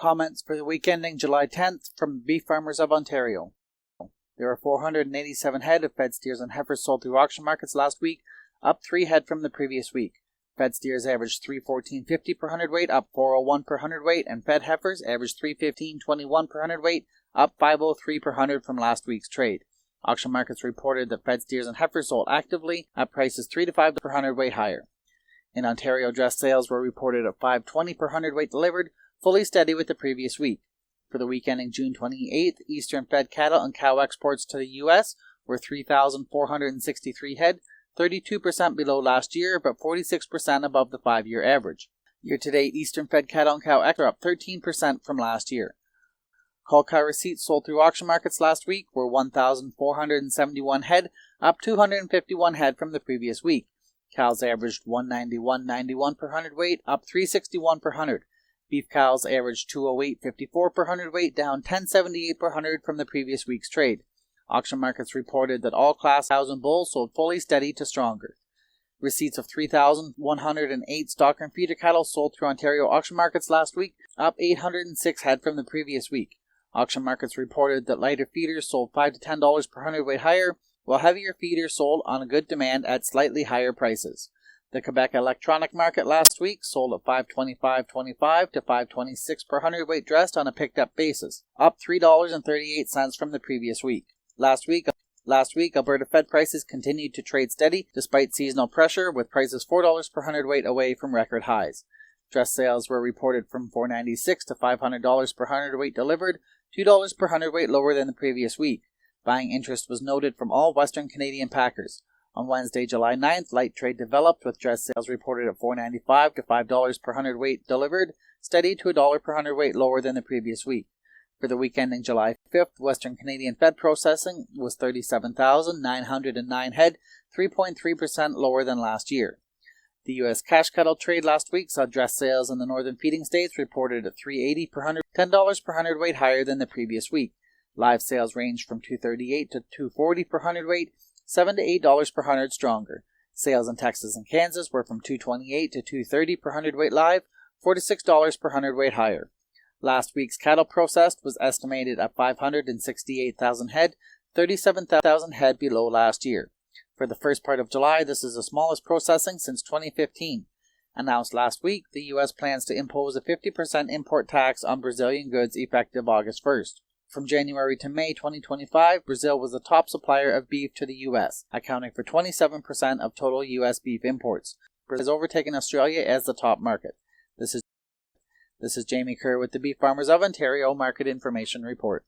Comments for the week ending July 10th from Beef Farmers of Ontario. There were 487 head of fed steers and heifers sold through auction markets last week, up 3 head from the previous week. Fed steers averaged $314.50 per hundredweight, up $401 per hundredweight, and fed heifers averaged $315.21 per hundredweight, up $503 per hundred from last week's trade. Auction markets reported that fed steers and heifers sold actively at prices $3 to $5 per hundredweight higher. In Ontario, dress sales were reported at $520 per hundredweight delivered, fully steady with the previous week. For the week ending June 28th, Eastern fed cattle and cow exports to the U.S. were 3,463 head, 32% below last year, but 46% above the 5-year average. Year-to-date, Eastern fed cattle and cow exports are up 13% from last year. Cull cow receipts sold through auction markets last week were 1,471 head, up 251 head from the previous week. Cows averaged $191.91 per hundredweight, up $361 per hundred. Beef cows averaged $208.54 per hundredweight, down $10.78 per hundred from the previous week's trade. Auction markets reported that all class cows and bulls sold fully steady to stronger. Receipts of 3,108 stock and feeder cattle sold through Ontario auction markets last week, up 806 head from the previous week. Auction markets reported that lighter feeders sold $5 to $10 per hundredweight higher, while heavier feeders sold on a good demand at slightly higher prices. The Quebec electronic market last week sold at $525.25 to $526 per hundredweight dressed on a picked-up basis, up $3.38 from the previous week. Last week, Alberta fed prices continued to trade steady despite seasonal pressure, with prices $4 per hundredweight away from record highs. Dress sales were reported from $496 to $500 per hundredweight delivered, $2 per hundredweight lower than the previous week. Buying interest was noted from all Western Canadian packers. On Wednesday, July 9th, light trade developed, with dress sales reported at $4.95 to $5 per hundredweight delivered, steady to $1 per hundredweight lower than the previous week. For the week ending July 5th, Western Canadian fed processing was 37,909 head, 3.3% lower than last year. The U.S. cash cattle trade last week saw dress sales in the northern feeding states reported at $380 per hundred, $10 per hundredweight higher than the previous week. Live sales ranged from $238 to $240 per hundredweight, $7 to $8 per hundred stronger. Sales in Texas and Kansas were from $228 to $230 per hundredweight live, $4 to $6 per hundredweight higher. Last week's cattle processed was estimated at 568,000 head, 37,000 head below last year. For the first part of July, this is the smallest processing since 2015. Announced last week, the U.S. plans to impose a 50% import tax on Brazilian goods effective August 1st. From January to May 2025, Brazil was the top supplier of beef to the U.S., accounting for 27% of total U.S. beef imports. Brazil has overtaken Australia as the top market. This is Jamie Kerr with the Beef Farmers of Ontario Market Information Report.